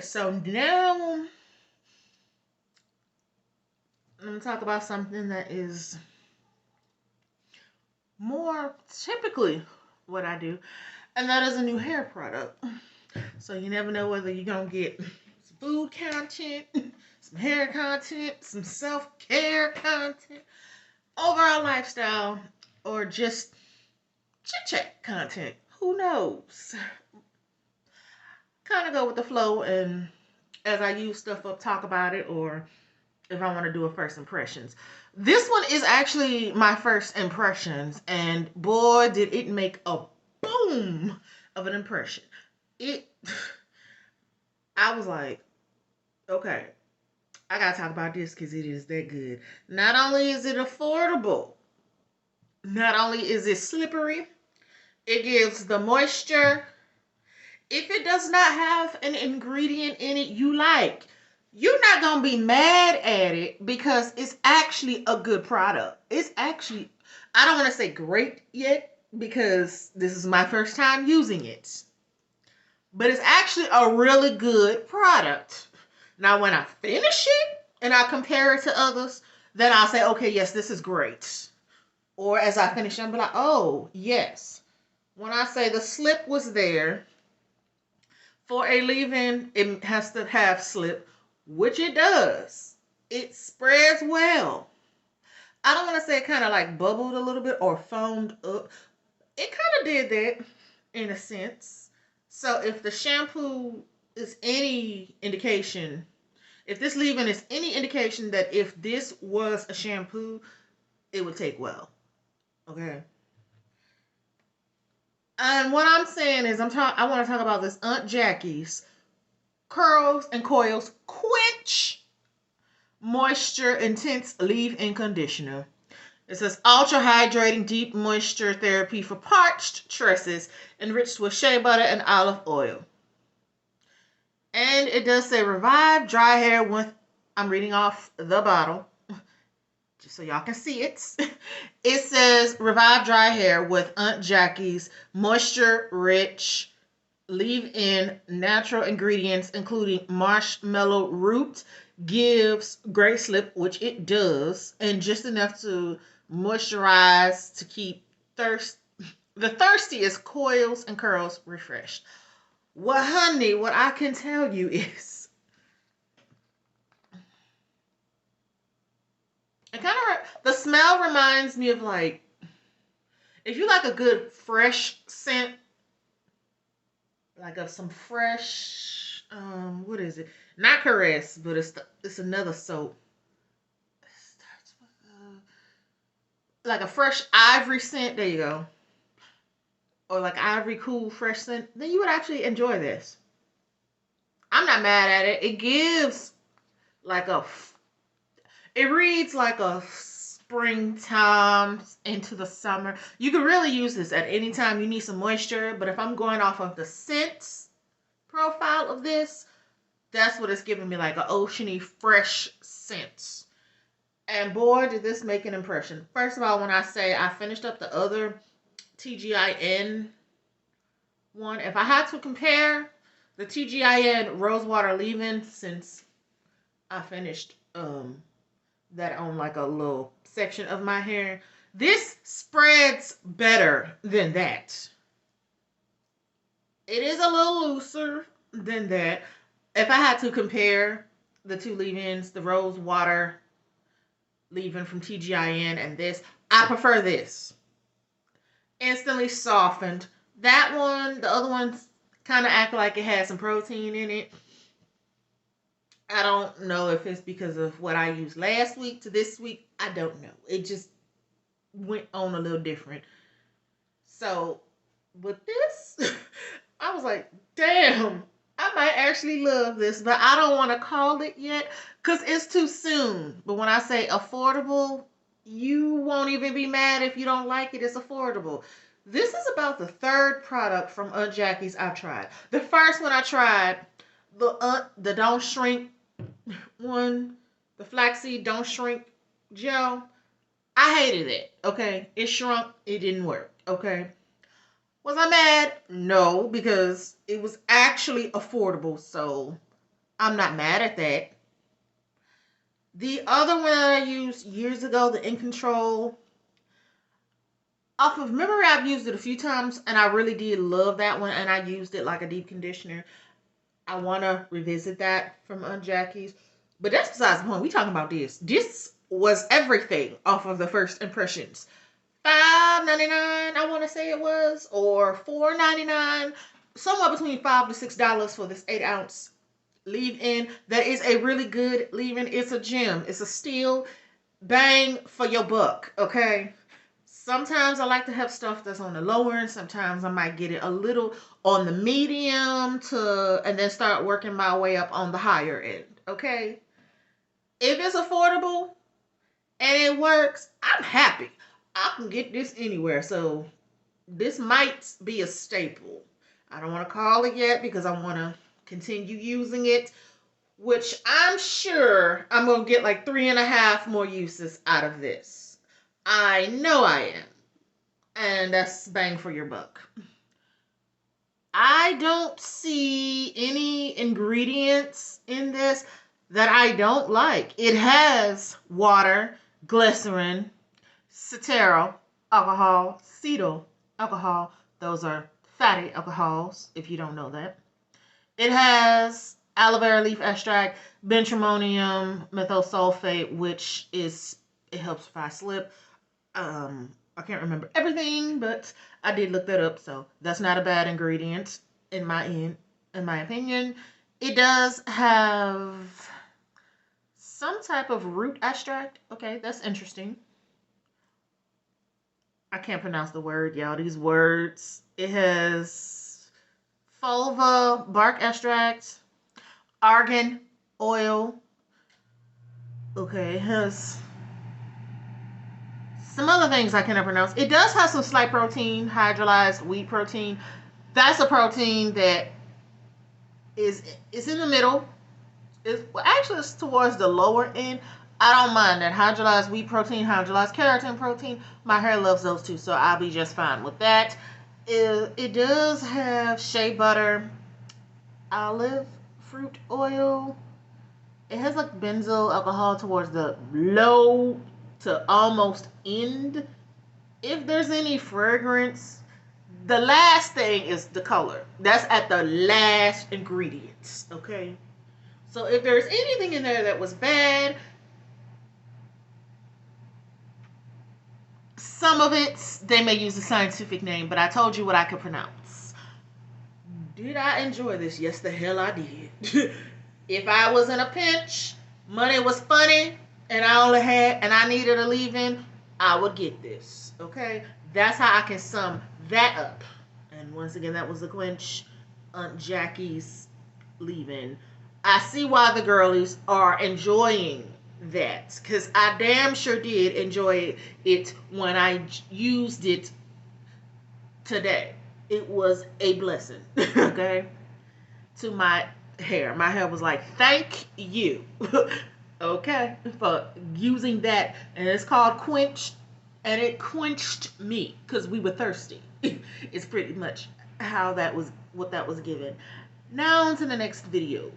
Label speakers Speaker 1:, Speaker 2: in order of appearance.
Speaker 1: so now I'm gonna talk about something that is more typically what I do, and that is a new hair product. So you never know whether you're gonna get some food content, some hair content, some self-care content, overall lifestyle, or just chit chat content. Who knows? Kind of go with the flow, and as I use stuff up, talk about it, or if I want to do a first impressions. This one is actually my first impressions, and boy, did it make a boom of an impression. It, I was like, okay, I gotta talk about this because it is that good. Not only is it affordable, not only is it slippery, it gives the moisture. If it does not have an ingredient in it you like, you're not gonna be mad at it because it's actually a good product. It's actually, I don't want to say great yet because this is my first time using it, but it's actually a really good product. Now, when I finish it and I compare it to others, then I'll say, okay, yes, this is great. Or as I finish, I'll be like, oh, yes. When I say the slip was there, for a leave-in, it has to have slip, which it does. It spreads well. I don't want to say it kind of like bubbled a little bit or foamed up. It kind of did that in a sense. So if the shampoo is any indication, if this leave-in is any indication that if this was a shampoo, it would take well. Okay. And what I'm saying is I want to talk about this Aunt Jackie's Curls and Coils Quench Moisture Intense Leave-In Conditioner. It says ultra hydrating deep moisture therapy for parched tresses enriched with shea butter and olive oil. And it does say revive dry hair with, I'm reading off the bottle just so y'all can see it. It says revive dry hair with Aunt Jackie's moisture rich leave-in natural ingredients including marshmallow root gives great slip, which it does, and just enough to moisturize to keep the thirstiest coils and curls refreshed. Well, honey, what I can tell you is it kind of the smell reminds me of like if you like a good fresh scent, like of some fresh what is it? Not Caress, but it's another soap. It starts with like a fresh ivory scent. There you go. Or like ivory cool fresh scent. Then you would actually enjoy this. I'm not mad at it. It gives like it reads like a springtime into the summer. You could really use this at any time you need some moisture, but if I'm going off of the scent profile of this, that's what it's giving me, like an oceany fresh scent. And boy, did this make an impression. First of all, when I say I finished up the other TGIN one, if I had to compare the TGIN Rosewater leave-in, since I finished that on like a little section of my hair, this spreads better than that. It is a little looser than that. If I had to compare the two leave-ins, the rose water leave-in from TGIN and this, I prefer this. Instantly softened. That one, the other ones kind of act like it had some protein in it. I don't know if it's because of what I used last week to this week. I don't know. It just went on a little different. So with this, I was like, damn, I might actually love this, but I don't want to call it yet because it's too soon. But when I say affordable, you won't even be mad if you don't like it. It's affordable. This is about the third product from Aunt Jackie's I've tried. The first one I tried, the Don't Shrink one, the flaxseed Don't Shrink gel. I hated it. Okay, it shrunk. It didn't work. Okay. Was I mad? No, because it was actually affordable. So I'm not mad at that. The other one that I used years ago, the In Control, off of memory, I've used it a few times and I really did love that one, and I used it like a deep conditioner. I want to revisit that from Aunt Jackie's. But that's besides the point. We talking about this. This was everything off of the first impressions. $5.99, I want to say it was, or $4.99, somewhere between $5 to $6 for this 8 ounce leave-in. That is a really good leave-in. It's a gem. It's a steal. Bang for your buck. Okay. Sometimes I like to have stuff that's on the lower end. Sometimes I might get it a little on the medium to, and then start working my way up on the higher end. Okay. If it's affordable and it works, I'm happy. I can get this anywhere. So this might be a staple. I don't want to call it yet because I want to continue using it, which I'm sure I'm going to get like 3.5 more uses out of this. I know I am. And that's bang for your buck. I don't see any ingredients in this that I don't like. It has water, glycerin, cetearyl alcohol, cetyl alcohol. Those are fatty alcohols, if you don't know that. It has aloe vera leaf extract, benzimonium methosulfate, which is, it helps if I slip. I can't remember everything, but I did look that up, so that's not a bad ingredient in my opinion. It does have some type of root extract. Okay, that's interesting. I can't pronounce the word, y'all. These words. It has fulva bark extract, argan oil. Okay, it has some other things I cannot pronounce. It does have some slight protein, hydrolyzed wheat protein. That's a protein that is in the middle. Well, actually, it's towards the lower end. I don't mind that hydrolyzed wheat protein, hydrolyzed keratin protein. My hair loves those too, so I'll be just fine with that. It does have shea butter, olive fruit oil. It has like benzyl alcohol towards the low to almost end. If there's any fragrance, the last thing is the color. That's at the last ingredients. Okay. So if there's anything in there that was bad, some of it, they may use a scientific name, but I told you what I could pronounce. Did I enjoy this? Yes, the hell I did. If I was in a pinch, money was funny, and I needed a leave-in, I would get this. Okay? That's how I can sum that up. And once again, that was the Quench Aunt Jackie's leave-in. I see why the girlies are enjoying that, because I damn sure did enjoy it when I used it today. It was a blessing. Okay? To my hair. My hair was like, thank you. Okay? For using that. And it's called Quench. And it quenched me because we were thirsty. It's pretty much how that was, what that was given. Now on to the next video.